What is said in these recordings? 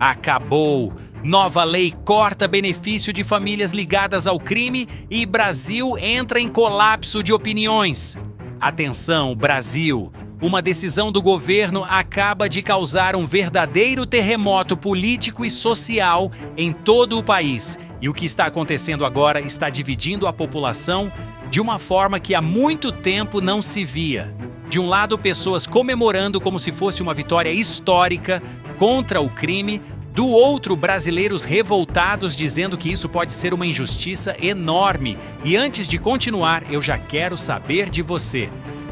Acabou! Nova lei corta benefício de famílias ligadas ao crime e Brasil entra em colapso de opiniões. Atenção, Brasil! Uma decisão do governo acaba de causar um verdadeiro terremoto político e social em todo o país. E o que está acontecendo agora está dividindo a população de uma forma que há muito tempo não se via. De um lado, pessoas comemorando como se fosse uma vitória histórica contra o crime. Do outro, brasileiros revoltados dizendo que isso pode ser uma injustiça enorme. E antes de continuar, eu já quero saber de você.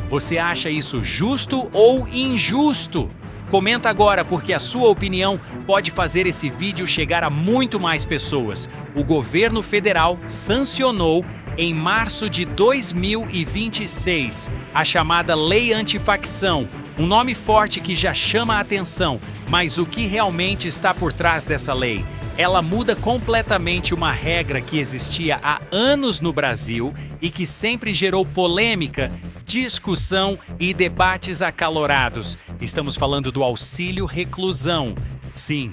Você acha isso justo ou injusto? Comenta agora, porque a sua opinião pode fazer esse vídeo chegar a muito mais pessoas. O governo federal sancionou em março de 2026 a chamada Lei Antifacção, um nome forte que já chama a atenção, mas o que realmente está por trás dessa lei? Ela muda completamente uma regra que existia há anos no Brasil e que sempre gerou polêmica, discussão e debates acalorados. Estamos falando do auxílio reclusão. Sim,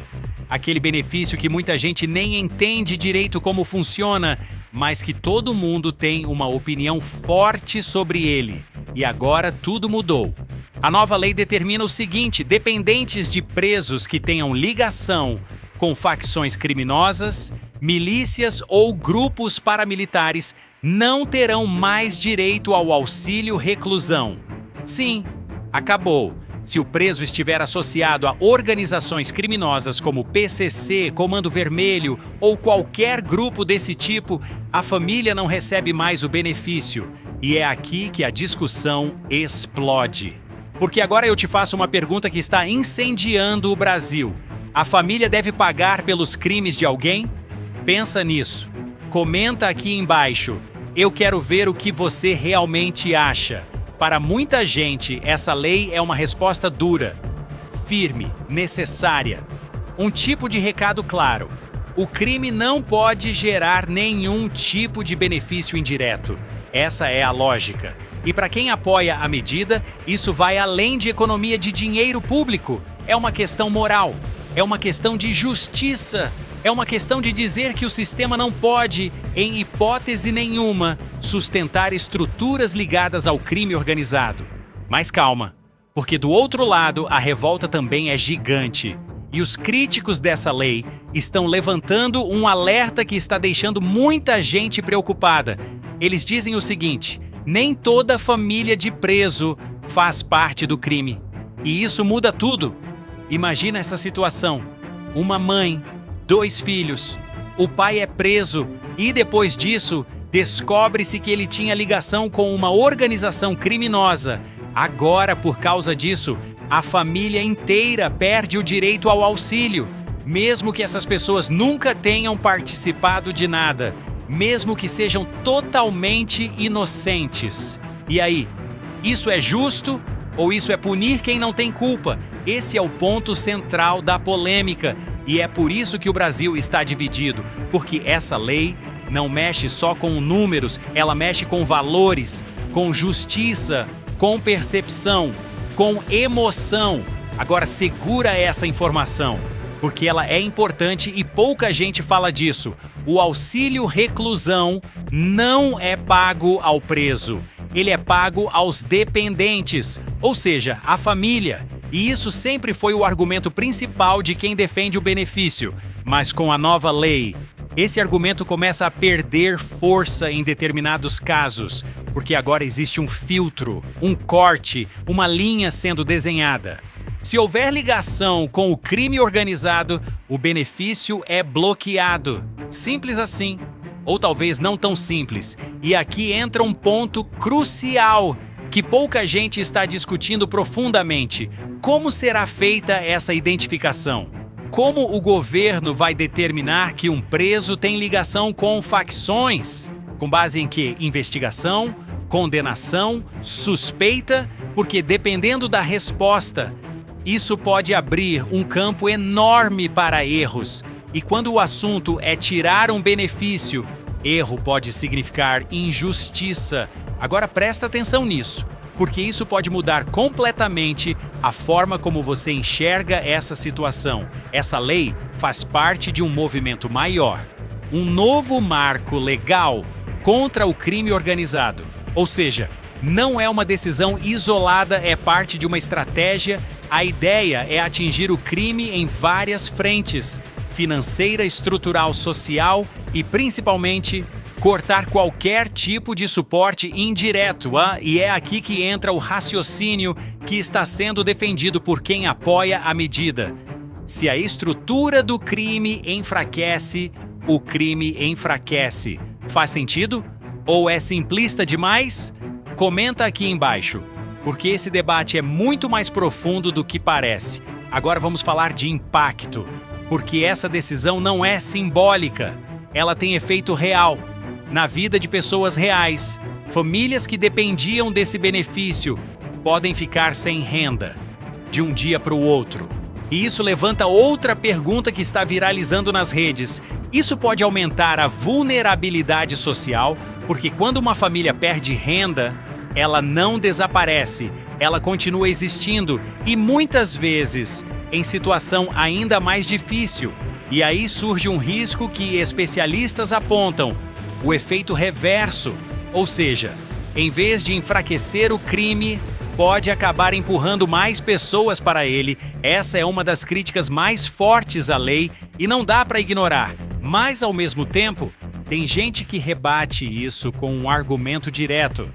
aquele benefício que muita gente nem entende direito como funciona, mas que todo mundo tem uma opinião forte sobre ele. E agora tudo mudou. A nova lei determina o seguinte: dependentes de presos que tenham ligação com facções criminosas, milícias ou grupos paramilitares não terão mais direito ao auxílio reclusão. Sim, acabou. Se o preso estiver associado a organizações criminosas como PCC, Comando Vermelho ou qualquer grupo desse tipo, a família não recebe mais o benefício. E é aqui que a discussão explode. Porque agora eu te faço uma pergunta que está incendiando o Brasil. A família deve pagar pelos crimes de alguém? Pensa nisso. Comenta aqui embaixo. Eu quero ver o que você realmente acha. Para muita gente, essa lei é uma resposta dura, firme, necessária. Um tipo de recado claro: o crime não pode gerar nenhum tipo de benefício indireto. Essa é a lógica. E para quem apoia a medida, isso vai além de economia de dinheiro público. É uma questão moral, é uma questão de justiça. É uma questão de dizer que o sistema não pode, em hipótese nenhuma, sustentar estruturas ligadas ao crime organizado. Mas calma, porque do outro lado a revolta também é gigante. E os críticos dessa lei estão levantando um alerta que está deixando muita gente preocupada. Eles dizem o seguinte: nem toda família de preso faz parte do crime. E isso muda tudo. Imagina essa situação: uma mãe, 2 filhos, o pai é preso e depois disso descobre-se que ele tinha ligação com uma organização criminosa. Agora, por causa disso, a família inteira perde o direito ao auxílio, mesmo que essas pessoas nunca tenham participado de nada, mesmo que sejam totalmente inocentes. E aí, isso é justo ou isso é punir quem não tem culpa? Esse é o ponto central da polêmica. E é por isso que o Brasil está dividido, porque essa lei não mexe só com números, ela mexe com valores, com justiça, com percepção, com emoção. Agora segura essa informação, porque ela é importante e pouca gente fala disso. O auxílio reclusão não é pago ao preso, ele é pago aos dependentes, ou seja, à família. E isso sempre foi o argumento principal de quem defende o benefício. Mas com a nova lei, esse argumento começa a perder força em determinados casos, porque agora existe um filtro, um corte, uma linha sendo desenhada. Se houver ligação com o crime organizado, o benefício é bloqueado. Simples assim. Ou talvez não tão simples. E aqui entra um ponto crucial que pouca gente está discutindo profundamente. Como será feita essa identificação? Como o governo vai determinar que um preso tem ligação com facções? Com base em que? Investigação, condenação, suspeita? Porque dependendo da resposta, isso pode abrir um campo enorme para erros. E quando o assunto é tirar um benefício, erro pode significar injustiça. Agora presta atenção nisso. porque isso pode mudar completamente a forma como você enxerga essa situação. Essa lei faz parte de um movimento maior, um novo marco legal contra o crime organizado. Ou seja, não é uma decisão isolada, é parte de uma estratégia. A ideia é atingir o crime em várias frentes: financeira, estrutural, social e, principalmente, cortar qualquer tipo de suporte indireto. E é aqui que entra o raciocínio que está sendo defendido por quem apoia a medida. Se a estrutura do crime enfraquece, o crime enfraquece. Faz sentido? Ou é simplista demais? Comenta aqui embaixo, porque esse debate é muito mais profundo do que parece. Agora vamos falar de impacto, porque essa decisão não é simbólica, ela tem efeito real na vida de pessoas reais. Famílias que dependiam desse benefício podem ficar sem renda de um dia para o outro. E isso levanta outra pergunta que está viralizando nas redes. Isso pode aumentar a vulnerabilidade social, porque quando uma família perde renda, ela não desaparece, ela continua existindo e muitas vezes em situação ainda mais difícil. E aí surge um risco que especialistas apontam: o efeito reverso, ou seja, em vez de enfraquecer o crime, pode acabar empurrando mais pessoas para ele. Essa é uma das críticas mais fortes à lei e não dá para ignorar. Mas, ao mesmo tempo, tem gente que rebate isso com um argumento direto: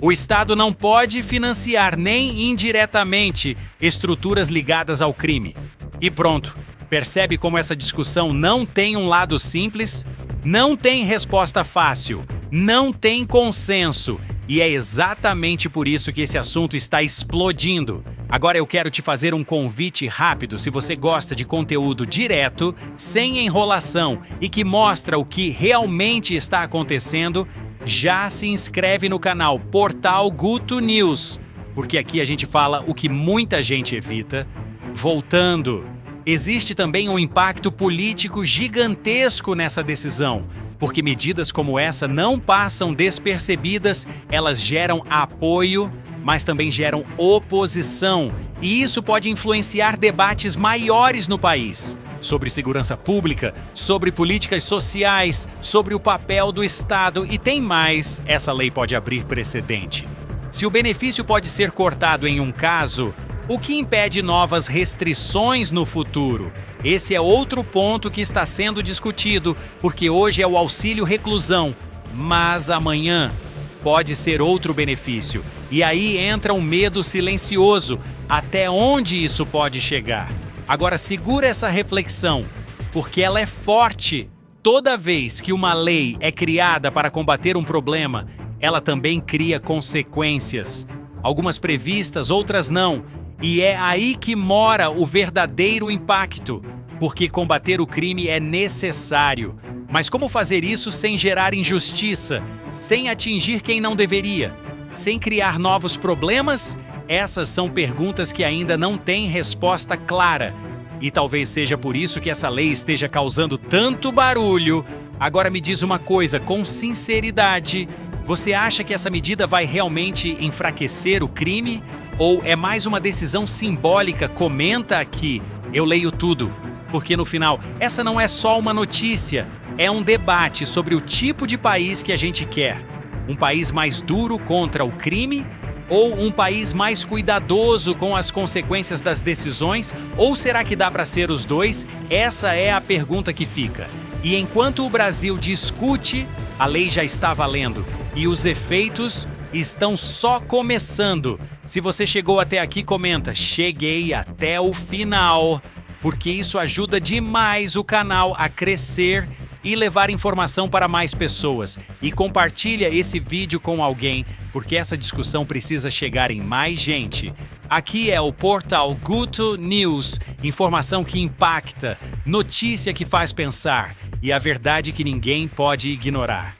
o Estado não pode financiar nem indiretamente estruturas ligadas ao crime. E pronto. Percebe como essa discussão não tem um lado simples? Não tem resposta fácil, não tem consenso. E é exatamente por isso que esse assunto está explodindo. Agora eu quero te fazer um convite rápido. Se você gosta de conteúdo direto, sem enrolação e que mostra o que realmente está acontecendo, já se inscreve no canal Portal Guto News, porque aqui a gente fala o que muita gente evita. Voltando, existe também um impacto político gigantesco nessa decisão, porque medidas como essa não passam despercebidas, elas geram apoio, mas também geram oposição, e isso pode influenciar debates maiores no país, sobre segurança pública, sobre políticas sociais, sobre o papel do Estado, e tem mais: essa lei pode abrir precedente. Se o benefício pode ser cortado em um caso, o que impede novas restrições no futuro? Esse é outro ponto que está sendo discutido, porque hoje é o auxílio reclusão, mas amanhã pode ser outro benefício. E aí entra um medo silencioso. Até onde isso pode chegar? Agora segura essa reflexão, porque ela é forte. Toda vez que uma lei é criada para combater um problema, ela também cria consequências. Algumas previstas, outras não. E é aí que mora o verdadeiro impacto, porque combater o crime é necessário. Mas como fazer isso sem gerar injustiça, sem atingir quem não deveria, sem criar novos problemas? Essas são perguntas que ainda não têm resposta clara. E talvez seja por isso que essa lei esteja causando tanto barulho. Agora me diz uma coisa, com sinceridade: você acha que essa medida vai realmente enfraquecer o crime? Ou é mais uma decisão simbólica? Comenta aqui, eu leio tudo. Porque no final, essa não é só uma notícia, é um debate sobre o tipo de país que a gente quer. Um país mais duro contra o crime? Ou um país mais cuidadoso com as consequências das decisões? Ou será que dá para ser os dois? Essa é a pergunta que fica. E enquanto o Brasil discute, a lei já está valendo. E os efeitos estão só começando. Se você chegou até aqui, comenta: cheguei até o final, porque isso ajuda demais o canal a crescer e levar informação para mais pessoas. E compartilha esse vídeo com alguém, porque essa discussão precisa chegar em mais gente. Aqui é o Portal Guto News, informação que impacta, notícia que faz pensar e a verdade que ninguém pode ignorar.